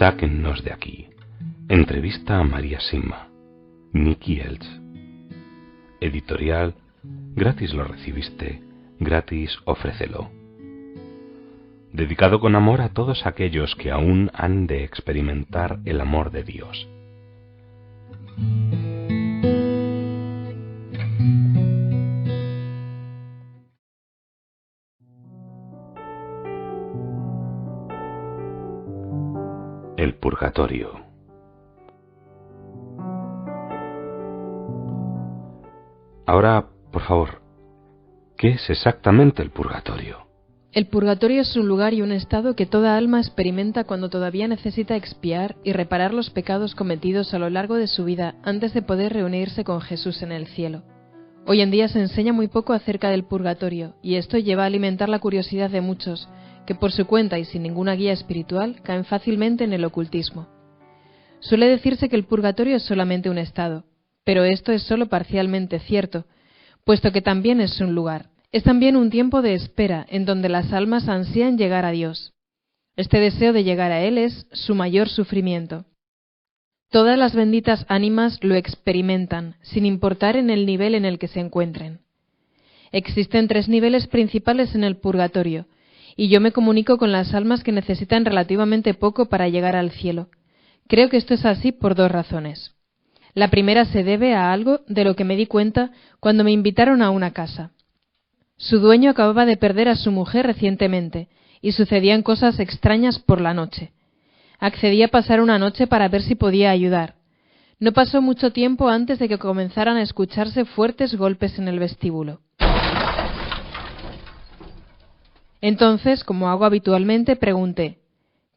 Sáquennos de aquí. Entrevista a María Sima. Nicky Elch. Editorial Gratis lo recibiste, gratis ofrécelo. Dedicado con amor a todos aquellos que aún han de experimentar el amor de Dios. El purgatorio. Ahora, por favor, ¿qué es exactamente el purgatorio? El purgatorio es un lugar y un estado que toda alma experimenta cuando todavía necesita expiar y reparar los pecados cometidos a lo largo de su vida antes de poder reunirse con Jesús en el cielo. Hoy en día se enseña muy poco acerca del purgatorio, y esto lleva a alimentar la curiosidad de muchos, que por su cuenta y sin ninguna guía espiritual caen fácilmente en el ocultismo. Suele decirse que el purgatorio es solamente un estado, pero esto es solo parcialmente cierto, puesto que también es un lugar. Es también un tiempo de espera en donde las almas ansían llegar a Dios. Este deseo de llegar a Él es su mayor sufrimiento. Todas las benditas ánimas lo experimentan, sin importar en el nivel en el que se encuentren. Existen 3 niveles principales en el purgatorio, y yo me comunico con las almas que necesitan relativamente poco para llegar al cielo. Creo que esto es así por 2 razones. La primera se debe a algo de lo que me di cuenta cuando me invitaron a una casa. Su dueño acababa de perder a su mujer recientemente, y sucedían cosas extrañas por la noche. Accedí a pasar una noche para ver si podía ayudar. No pasó mucho tiempo antes de que comenzaran a escucharse fuertes golpes en el vestíbulo. Entonces, como hago habitualmente, pregunté: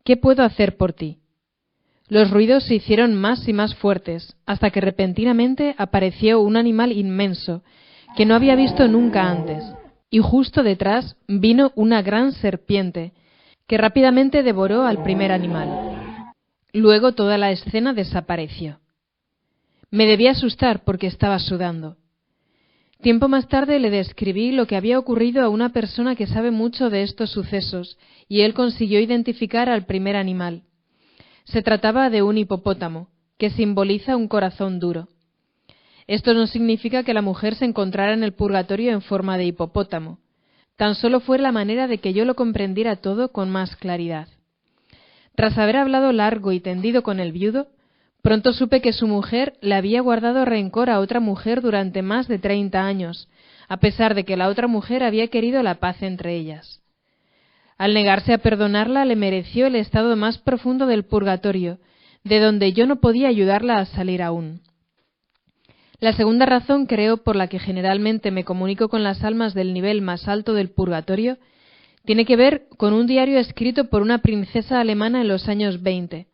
¿qué puedo hacer por ti? Los ruidos se hicieron más y más fuertes, hasta que repentinamente apareció un animal inmenso, que no había visto nunca antes, y justo detrás vino una gran serpiente, que rápidamente devoró al primer animal. Luego toda la escena desapareció. Me debí asustar porque estaba sudando. Tiempo más tarde le describí lo que había ocurrido a una persona que sabe mucho de estos sucesos, y él consiguió identificar al primer animal. Se trataba de un hipopótamo, que simboliza un corazón duro. Esto no significa que la mujer se encontrara en el purgatorio en forma de hipopótamo. Tan solo fue la manera de que yo lo comprendiera todo con más claridad. Tras haber hablado largo y tendido con el viudo, pronto supe que su mujer le había guardado rencor a otra mujer durante más de 30 años, a pesar de que la otra mujer había querido la paz entre ellas. Al negarse a perdonarla, le mereció el estado más profundo del purgatorio, de donde yo no podía ayudarla a salir aún. La segunda razón, creo, por la que generalmente me comunico con las almas del nivel más alto del purgatorio, tiene que ver con un diario escrito por una princesa alemana en los años 20.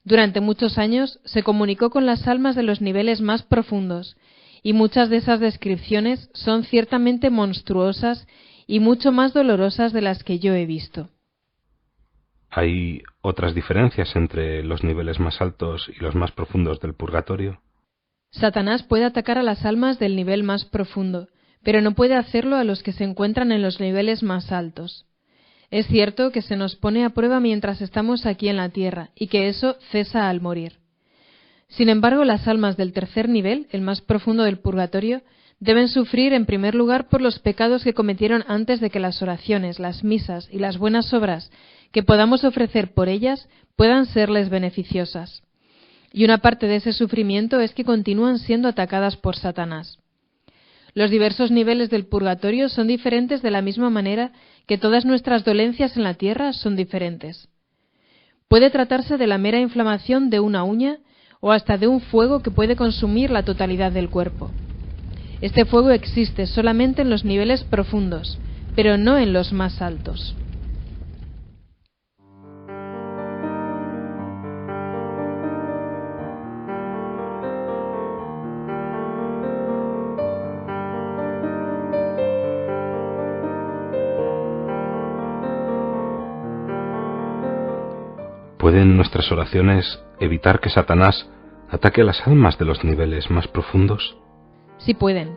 Durante muchos años se comunicó con las almas de los niveles más profundos, y muchas de esas descripciones son ciertamente monstruosas y mucho más dolorosas de las que yo he visto. ¿Hay otras diferencias entre los niveles más altos y los más profundos del purgatorio? Satanás puede atacar a las almas del nivel más profundo, pero no puede hacerlo a los que se encuentran en los niveles más altos. Es cierto que se nos pone a prueba mientras estamos aquí en la tierra, y que eso cesa al morir. Sin embargo, las almas del tercer nivel, el más profundo del purgatorio, deben sufrir en primer lugar por los pecados que cometieron antes de que las oraciones, las misas y las buenas obras que podamos ofrecer por ellas puedan serles beneficiosas. Y una parte de ese sufrimiento es que continúan siendo atacadas por Satanás. Los diversos niveles del purgatorio son diferentes de la misma manera que todas nuestras dolencias en la tierra son diferentes. Puede tratarse de la mera inflamación de una uña o hasta de un fuego que puede consumir la totalidad del cuerpo. Este fuego existe solamente en los niveles profundos, pero no en los más altos. ¿Pueden nuestras oraciones evitar que Satanás ataque a las almas de los niveles más profundos? Sí pueden,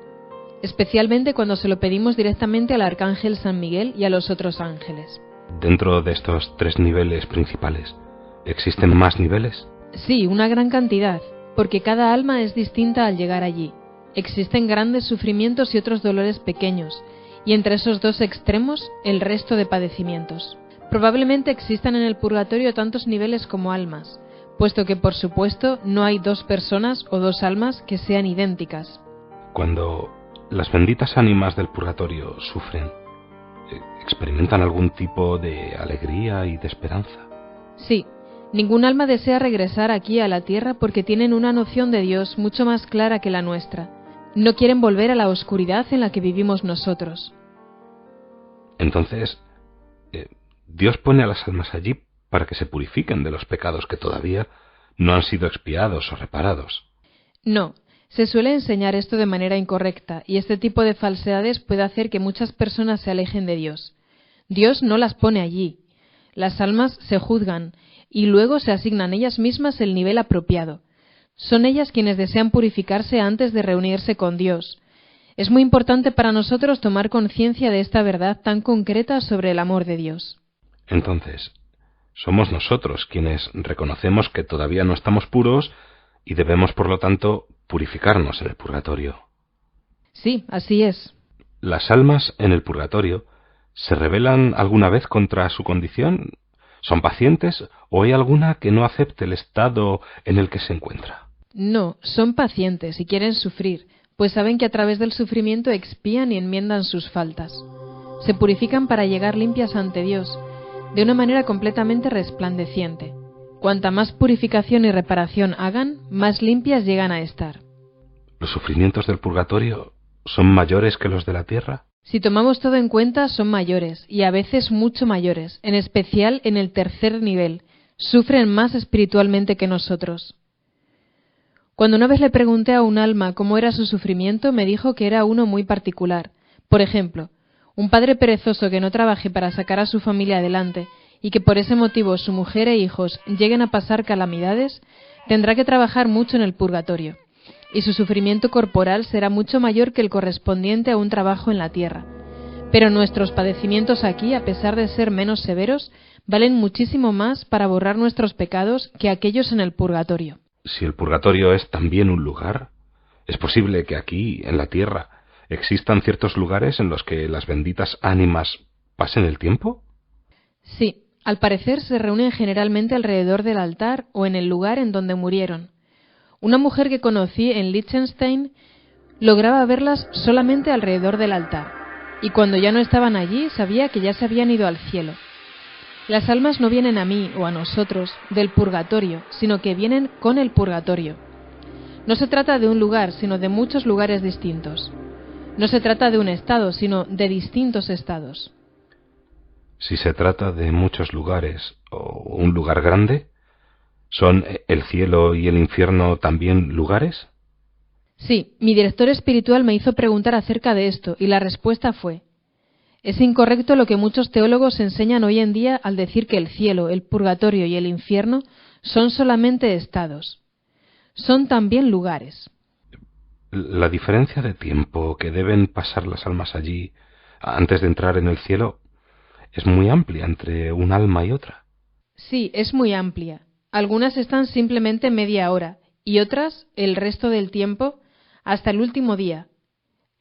especialmente cuando se lo pedimos directamente al arcángel San Miguel y a los otros ángeles. Dentro de estos 3 niveles principales, ¿Existen más niveles? Sí, una gran cantidad, porque cada alma es distinta al llegar allí. Existen grandes sufrimientos y otros dolores pequeños, y entre esos dos extremos, el resto de padecimientos. Probablemente existan en el purgatorio tantos niveles como almas, puesto que, por supuesto, no hay dos personas o dos almas que sean idénticas. Cuando las benditas ánimas del purgatorio sufren, ¿experimentan algún tipo de alegría y de esperanza? Sí, ningún alma desea regresar aquí a la tierra porque tienen una noción de Dios mucho más clara que la nuestra. No quieren volver a la oscuridad en la que vivimos nosotros. Entonces, Dios pone a las almas allí para que se purifiquen de los pecados que todavía no han sido expiados o reparados. No, se suele enseñar esto de manera incorrecta, y este tipo de falsedades puede hacer que muchas personas se alejen de Dios. Dios no las pone allí. Las almas se juzgan, y luego se asignan ellas mismas el nivel apropiado. Son ellas quienes desean purificarse antes de reunirse con Dios. Es muy importante para nosotros tomar conciencia de esta verdad tan concreta sobre el amor de Dios. Entonces, somos nosotros quienes reconocemos que todavía no estamos puros y debemos, por lo tanto, purificarnos en el purgatorio. Sí, así es. ¿Las almas en el purgatorio se rebelan alguna vez contra su condición? ¿Son pacientes o hay alguna que no acepte el estado en el que se encuentra? No, son pacientes y quieren sufrir, pues saben que a través del sufrimiento expían y enmiendan sus faltas. Se purifican para llegar limpias ante Dios, de una manera completamente resplandeciente. Cuanta más purificación y reparación hagan, más limpias llegan a estar. ¿Los sufrimientos del purgatorio son mayores que los de la tierra? Si tomamos todo en cuenta, son mayores, y a veces mucho mayores, en especial en el tercer nivel. Sufren más espiritualmente que nosotros. Cuando una vez le pregunté a un alma cómo era su sufrimiento, me dijo que era uno muy particular. Por ejemplo, un padre perezoso que no trabaje para sacar a su familia adelante, y que por ese motivo su mujer e hijos lleguen a pasar calamidades, tendrá que trabajar mucho en el purgatorio, y su sufrimiento corporal será mucho mayor que el correspondiente a un trabajo en la tierra. Pero nuestros padecimientos aquí, a pesar de ser menos severos, valen muchísimo más para borrar nuestros pecados que aquellos en el purgatorio. Si el purgatorio es también un lugar, ¿es posible que aquí, en la tierra, existan ciertos lugares en los que las benditas ánimas pasen el tiempo? Sí, al parecer se reúnen generalmente alrededor del altar o en el lugar en donde murieron. Una mujer que conocí en Liechtenstein lograba verlas solamente alrededor del altar, y cuando ya no estaban allí sabía que ya se habían ido al cielo. Las almas no vienen a mí o a nosotros del purgatorio, sino que vienen con el purgatorio. No se trata de un lugar, sino de muchos lugares distintos. No se trata de un estado, sino de distintos estados. Si se trata de muchos lugares o un lugar grande, ¿son el cielo y el infierno también lugares? Sí, mi director espiritual me hizo preguntar acerca de esto y la respuesta fue: es incorrecto lo que muchos teólogos enseñan hoy en día al decir que el cielo, el purgatorio y el infierno son solamente estados. Son también lugares. La diferencia de tiempo que deben pasar las almas allí antes de entrar en el cielo es muy amplia entre un alma y otra. Sí, es muy amplia. Algunas están simplemente media hora y otras el resto del tiempo hasta el último día.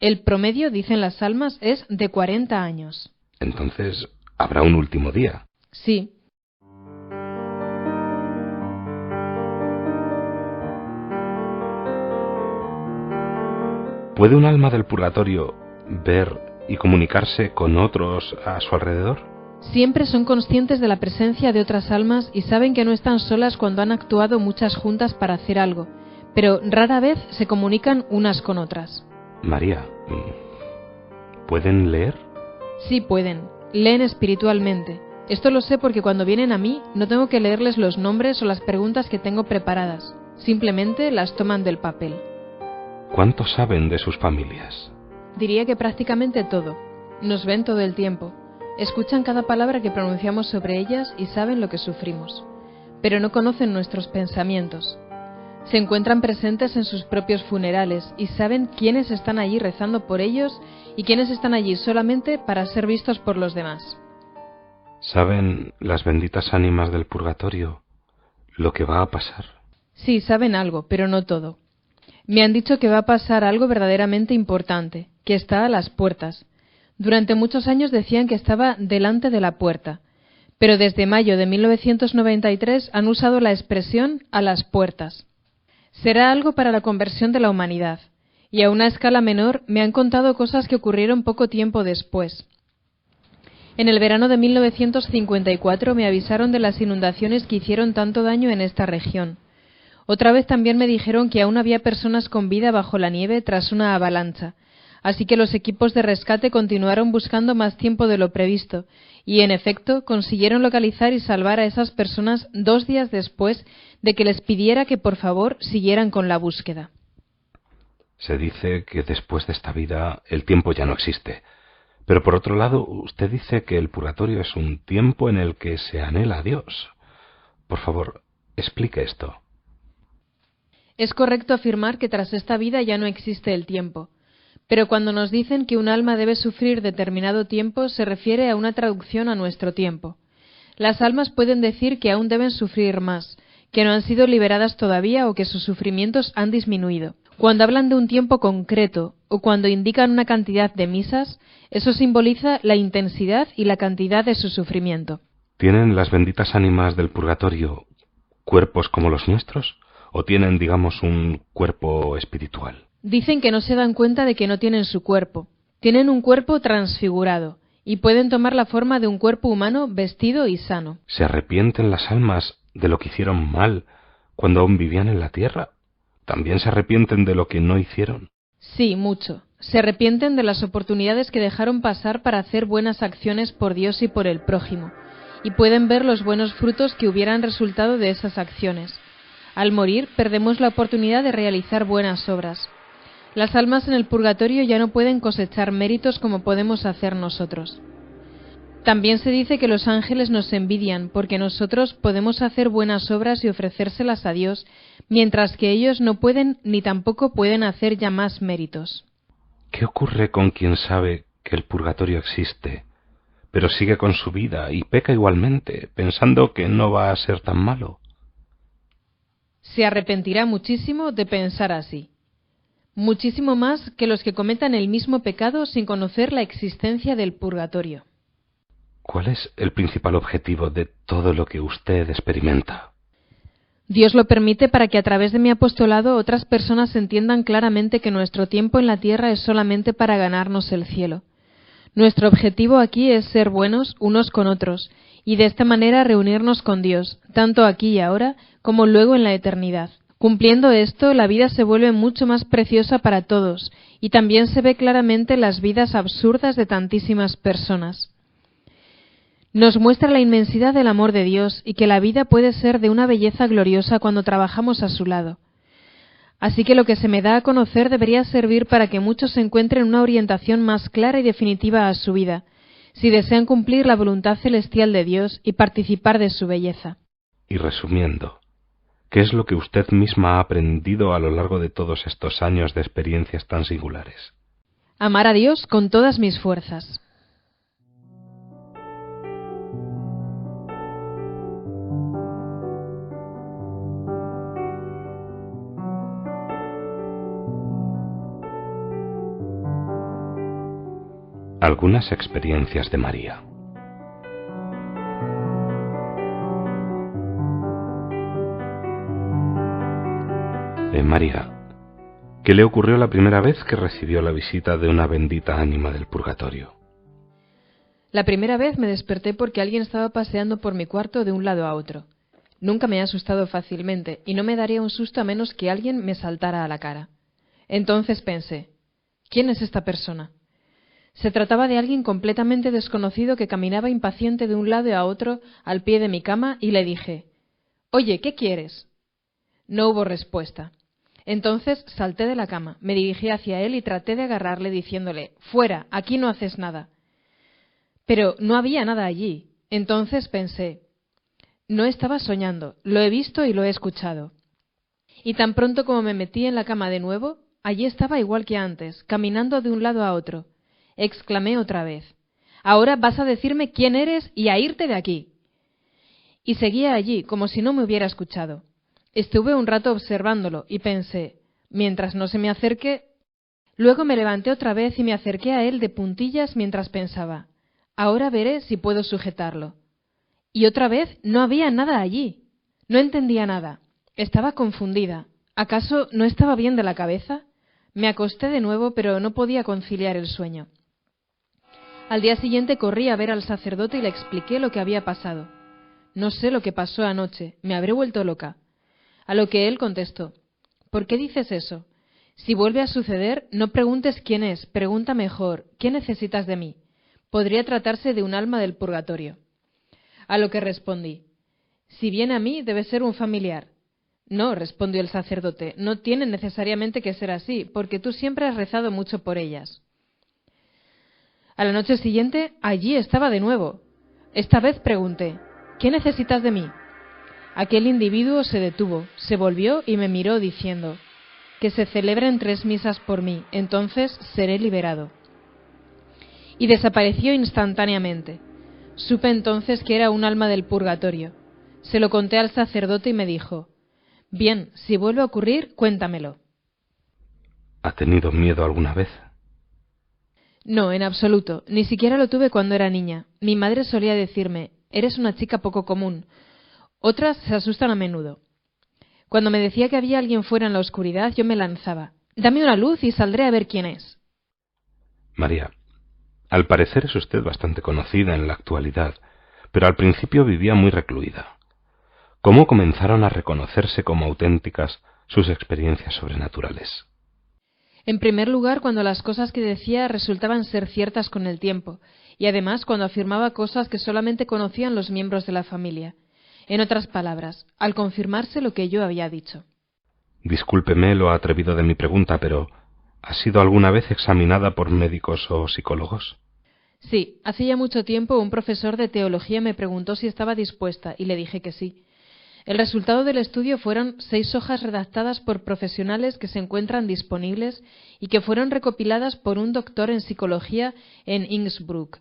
El promedio, dicen las almas, es de 40 años. Entonces, ¿habrá un último día? Sí. ¿Puede un alma del purgatorio ver y comunicarse con otros a su alrededor? Siempre son conscientes de la presencia de otras almas y saben que no están solas cuando han actuado muchas juntas para hacer algo, pero rara vez se comunican unas con otras. María, ¿pueden leer? Sí pueden. Leen espiritualmente. Esto lo sé porque cuando vienen a mí no tengo que leerles los nombres o las preguntas que tengo preparadas. Simplemente las toman del papel. ¿Cuánto saben de sus familias? Diría que prácticamente todo. Nos ven todo el tiempo. Escuchan cada palabra que pronunciamos sobre ellas y saben lo que sufrimos. Pero no conocen nuestros pensamientos. Se encuentran presentes en sus propios funerales y saben quiénes están allí rezando por ellos y quiénes están allí solamente para ser vistos por los demás. ¿Saben las benditas ánimas del purgatorio lo que va a pasar? Sí, saben algo, pero no todo. Me han dicho que va a pasar algo verdaderamente importante, que está a las puertas. Durante muchos años decían que estaba delante de la puerta, pero desde mayo de 1993 han usado la expresión a las puertas. Será algo para la conversión de la humanidad, y a una escala menor me han contado cosas que ocurrieron poco tiempo después. En el verano de 1954 me avisaron de las inundaciones que hicieron tanto daño en esta región. Otra vez también me dijeron que aún había personas con vida bajo la nieve tras una avalancha, así que los equipos de rescate continuaron buscando más tiempo de lo previsto, y en efecto consiguieron localizar y salvar a esas personas 2 días después de que les pidiera que por favor siguieran con la búsqueda. Se dice que después de esta vida el tiempo ya no existe. Pero por otro lado, usted dice que el purgatorio es un tiempo en el que se anhela a Dios. Por favor, explique esto. Es correcto afirmar que tras esta vida ya no existe el tiempo, pero cuando nos dicen que un alma debe sufrir determinado tiempo, se refiere a una traducción a nuestro tiempo. Las almas pueden decir que aún deben sufrir más, que no han sido liberadas todavía o que sus sufrimientos han disminuido. Cuando hablan de un tiempo concreto o cuando indican una cantidad de misas, eso simboliza la intensidad y la cantidad de su sufrimiento. ¿Tienen las benditas ánimas del purgatorio cuerpos como los nuestros? ¿O tienen, digamos, un cuerpo espiritual? Dicen que no se dan cuenta de que no tienen su cuerpo. Tienen un cuerpo transfigurado y pueden tomar la forma de un cuerpo humano vestido y sano. ¿Se arrepienten las almas de lo que hicieron mal cuando aún vivían en la tierra? ¿También se arrepienten de lo que no hicieron? Sí, mucho. Se arrepienten de las oportunidades que dejaron pasar para hacer buenas acciones por Dios y por el prójimo, y pueden ver los buenos frutos que hubieran resultado de esas acciones. Al morir, perdemos la oportunidad de realizar buenas obras. Las almas en el purgatorio ya no pueden cosechar méritos como podemos hacer nosotros. También se dice que los ángeles nos envidian porque nosotros podemos hacer buenas obras y ofrecérselas a Dios, mientras que ellos no pueden ni tampoco pueden hacer ya más méritos. ¿Qué ocurre con quien sabe que el purgatorio existe, pero sigue con su vida y peca igualmente, pensando que no va a ser tan malo? Se arrepentirá muchísimo de pensar así. Muchísimo más que los que cometan el mismo pecado sin conocer la existencia del purgatorio. ¿Cuál es el principal objetivo de todo lo que usted experimenta? Dios lo permite para que a través de mi apostolado otras personas entiendan claramente que nuestro tiempo en la tierra es solamente para ganarnos el cielo. Nuestro objetivo aquí es ser buenos unos con otros y de esta manera reunirnos con Dios, tanto aquí y ahora como luego en la eternidad. Cumpliendo esto, la vida se vuelve mucho más preciosa para todos y también se ve claramente las vidas absurdas de tantísimas personas. Nos muestra la inmensidad del amor de Dios y que la vida puede ser de una belleza gloriosa cuando trabajamos a su lado. Así que lo que se me da a conocer debería servir para que muchos encuentren una orientación más clara y definitiva a su vida, si desean cumplir la voluntad celestial de Dios y participar de su belleza. Y resumiendo, ¿qué es lo que usted misma ha aprendido a lo largo de todos estos años de experiencias tan singulares? Amar a Dios con todas mis fuerzas. Algunas experiencias de María. María, ¿qué le ocurrió la primera vez que recibió la visita de una bendita ánima del purgatorio? La primera vez me desperté porque alguien estaba paseando por mi cuarto de un lado a otro. Nunca me he asustado fácilmente y no me daría un susto a menos que alguien me saltara a la cara. Entonces pensé, ¿quién es esta persona? Se trataba de alguien completamente desconocido que caminaba impaciente de un lado a otro al pie de mi cama y le dije, «Oye, ¿qué quieres?». No hubo respuesta. Entonces salté de la cama, me dirigí hacia él y traté de agarrarle diciéndole, «Fuera, aquí no haces nada». Pero no había nada allí. Entonces pensé, no estaba soñando, lo he visto y lo he escuchado. Y tan pronto como me metí en la cama de nuevo, allí estaba igual que antes, caminando de un lado a otro. Exclamé otra vez, «Ahora vas a decirme quién eres y a irte de aquí». y seguía allí como si no me hubiera escuchado. Estuve un rato observándolo y pensé, mientras no se me acerque. Luego me levanté otra vez y me acerqué a él de puntillas mientras pensaba, ahora veré si puedo sujetarlo. Y otra vez no había nada allí. No entendía nada. Estaba confundida. ¿Acaso no estaba bien de la cabeza? Me acosté de nuevo, pero no podía conciliar el sueño. Al día siguiente corrí a ver al sacerdote y le expliqué lo que había pasado. No sé lo que pasó anoche, me habré vuelto loca. A lo que él contestó, ¿por qué dices eso? Si vuelve a suceder, no preguntes quién es, pregunta mejor, ¿qué necesitas de mí? Podría tratarse de un alma del purgatorio. A lo que respondí, si viene a mí, debe ser un familiar. No, respondió el sacerdote, no tiene necesariamente que ser así, porque tú siempre has rezado mucho por ellas. A la noche siguiente, allí estaba de nuevo. Esta vez pregunté, ¿qué necesitas de mí? Aquel individuo se detuvo, se volvió y me miró diciendo, que se celebren 3 misas por mí, entonces seré liberado. Y desapareció instantáneamente. Supe entonces que era un alma del purgatorio. Se lo conté al sacerdote y me dijo, bien, si vuelve a ocurrir, cuéntamelo. ¿Ha tenido miedo alguna vez? No, en absoluto. Ni siquiera lo tuve cuando era niña. Mi madre solía decirme, eres una chica poco común. Otras se asustan a menudo. Cuando me decía que había alguien fuera en la oscuridad, yo me lanzaba. Dame una luz y saldré a ver quién es. María, al parecer es usted bastante conocida en la actualidad, pero al principio vivía muy recluida. ¿Cómo comenzaron a reconocerse como auténticas sus experiencias sobrenaturales? En primer lugar, cuando las cosas que decía resultaban ser ciertas con el tiempo, y además cuando afirmaba cosas que solamente conocían los miembros de la familia. En otras palabras, al confirmarse lo que yo había dicho. Discúlpeme lo atrevido de mi pregunta, pero ¿ha sido alguna vez examinada por médicos o psicólogos? Sí, hace ya mucho tiempo un profesor de teología me preguntó si estaba dispuesta, y le dije que sí. El resultado del estudio fueron 6 hojas redactadas por profesionales que se encuentran disponibles y que fueron recopiladas por un doctor en psicología en Innsbruck.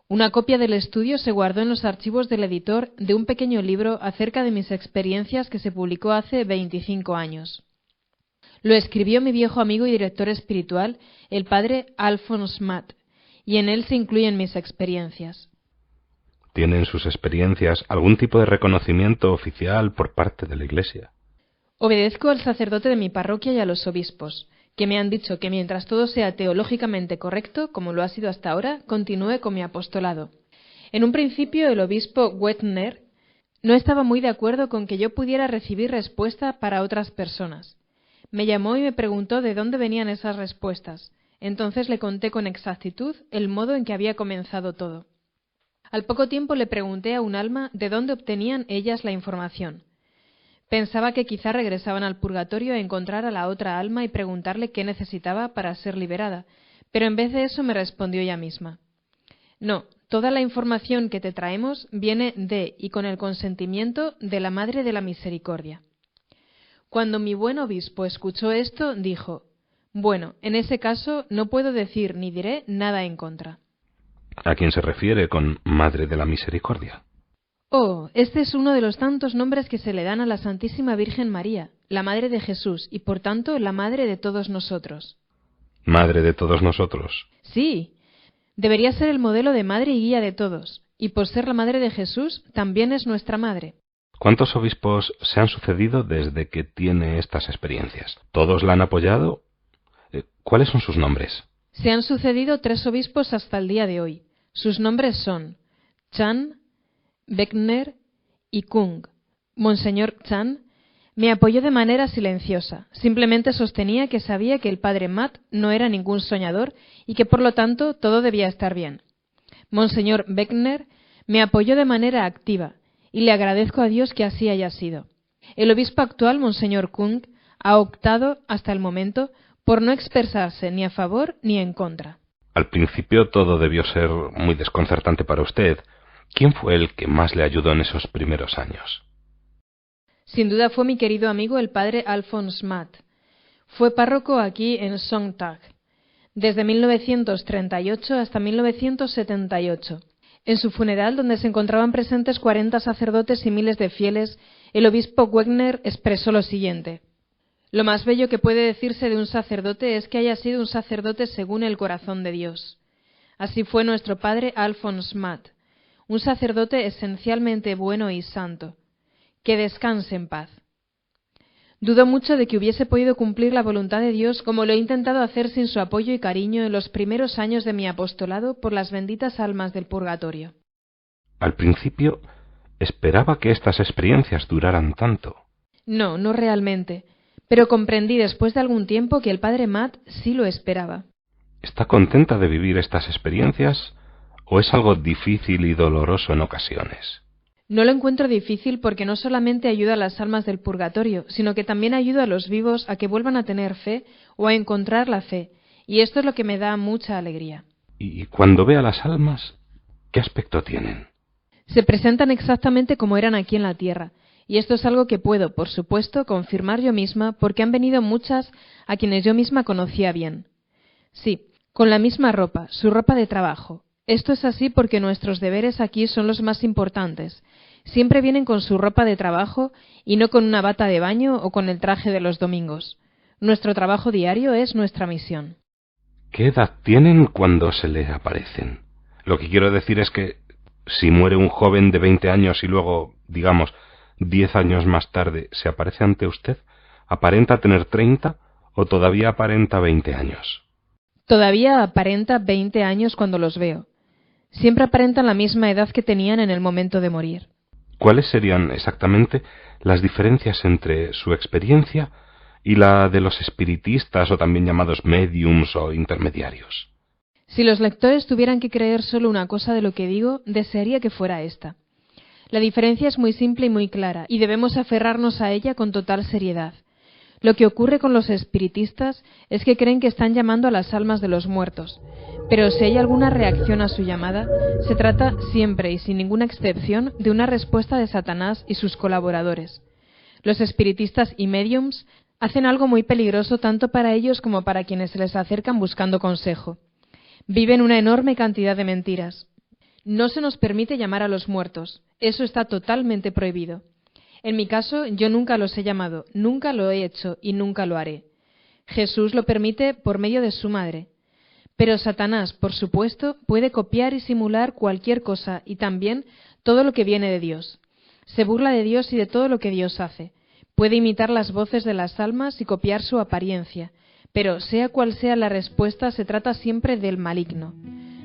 Una copia del estudio se guardó en los archivos del editor de un pequeño libro acerca de mis experiencias que se publicó hace 25 años. Lo escribió mi viejo amigo y director espiritual, el padre Alphonse Matt, y en él se incluyen mis experiencias. ¿Tienen sus experiencias algún tipo de reconocimiento oficial por parte de la Iglesia? Obedezco al sacerdote de mi parroquia y a los obispos, que me han dicho que mientras todo sea teológicamente correcto, como lo ha sido hasta ahora, continúe con mi apostolado. En un principio, el obispo Wettner no estaba muy de acuerdo con que yo pudiera recibir respuesta para otras personas. Me llamó y me preguntó de dónde venían esas respuestas. Entonces le conté con exactitud el modo en que había comenzado todo. Al poco tiempo le pregunté a un alma de dónde obtenían ellas la información. Pensaba que quizá regresaban al purgatorio a encontrar a la otra alma y preguntarle qué necesitaba para ser liberada, pero en vez de eso me respondió ella misma. No, toda la información que te traemos viene de y con el consentimiento de la Madre de la Misericordia. Cuando mi buen obispo escuchó esto, dijo, bueno, en ese caso no puedo decir ni diré nada en contra. ¿A quién se refiere con Madre de la Misericordia? Oh, este es uno de los tantos nombres que se le dan a la Santísima Virgen María, la Madre de Jesús y por tanto la Madre de todos nosotros. ¿Madre de todos nosotros? Sí, debería ser el modelo de madre y guía de todos, y por ser la Madre de Jesús también es nuestra Madre. ¿Cuántos obispos se han sucedido desde que tiene estas experiencias? ¿Todos la han apoyado? ¿Cuáles son sus nombres? Se han sucedido 3 obispos hasta el día de hoy. Sus nombres son Chan, Beckner y Kung. Monseñor Chan me apoyó de manera silenciosa. Simplemente sostenía que sabía que el padre Matt no era ningún soñador y que por lo tanto todo debía estar bien. Monseñor Beckner me apoyó de manera activa y le agradezco a Dios que así haya sido. El obispo actual, Monseñor Kung, ha optado hasta el momento por no expresarse ni a favor ni en contra. Al principio todo debió ser muy desconcertante para usted. ¿Quién fue el que más le ayudó en esos primeros años? Sin duda fue mi querido amigo el padre Alphonse Matt. Fue párroco aquí en Sontag, desde 1938 hasta 1978. En su funeral, donde se encontraban presentes 40 sacerdotes y miles de fieles, el obispo Wegner expresó lo siguiente: lo más bello que puede decirse de un sacerdote es que haya sido un sacerdote según el corazón de Dios. Así fue nuestro padre Alphonse Matt, un sacerdote esencialmente bueno y santo. Que descanse en paz. Dudo mucho de que hubiese podido cumplir la voluntad de Dios como lo he intentado hacer sin su apoyo y cariño en los primeros años de mi apostolado por las benditas almas del purgatorio. Al principio, esperaba que estas experiencias duraran tanto. No, no realmente, pero comprendí después de algún tiempo que el padre Matt sí lo esperaba. ¿Está contenta de vivir estas experiencias o es algo difícil y doloroso en ocasiones? No lo encuentro difícil porque no solamente ayuda a las almas del purgatorio, sino que también ayuda a los vivos a que vuelvan a tener fe o a encontrar la fe, y esto es lo que me da mucha alegría. ¿Y cuando ve a las almas, qué aspecto tienen? Se presentan exactamente como eran aquí en la tierra, y esto es algo que puedo, por supuesto, confirmar yo misma porque han venido muchas a quienes yo misma conocía bien. Sí, con la misma ropa, su ropa de trabajo. Esto es así porque nuestros deberes aquí son los más importantes. Siempre vienen con su ropa de trabajo y no con una bata de baño o con el traje de los domingos. Nuestro trabajo diario es nuestra misión. ¿Qué edad tienen cuando se les aparecen? Lo que quiero decir es que si muere un joven de 20 años y luego, digamos, 10 años más tarde se aparece ante usted, ¿aparenta tener 30 o todavía aparenta 20 años? Todavía aparenta 20 años cuando los veo. Siempre aparentan la misma edad que tenían en el momento de morir. ¿Cuáles serían exactamente las diferencias entre su experiencia y la de los espiritistas o también llamados médiums o intermediarios? Si los lectores tuvieran que creer solo una cosa de lo que digo, desearía que fuera esta. La diferencia es muy simple y muy clara, y debemos aferrarnos a ella con total seriedad. Lo que ocurre con los espiritistas es que creen que están llamando a las almas de los muertos, pero si hay alguna reacción a su llamada, se trata siempre y sin ninguna excepción de una respuesta de Satanás y sus colaboradores. Los espiritistas y médiums hacen algo muy peligroso tanto para ellos como para quienes se les acercan buscando consejo. Viven una enorme cantidad de mentiras. No se nos permite llamar a los muertos, eso está totalmente prohibido. En mi caso, yo nunca los he llamado, nunca lo he hecho y nunca lo haré. Jesús lo permite por medio de su madre. Pero Satanás, por supuesto, puede copiar y simular cualquier cosa y también todo lo que viene de Dios. Se burla de Dios y de todo lo que Dios hace. Puede imitar las voces de las almas y copiar su apariencia. Pero sea cual sea la respuesta, se trata siempre del maligno.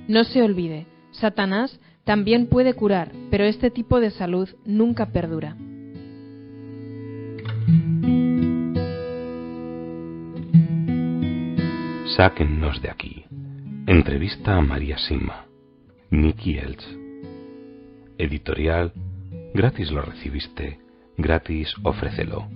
No se olvide, Satanás también puede curar, pero este tipo de salud nunca perdura. Sáquennos de aquí. Entrevista a María Sima. Nicky Elch. Editorial. Gratis lo recibiste, gratis ofrécelo.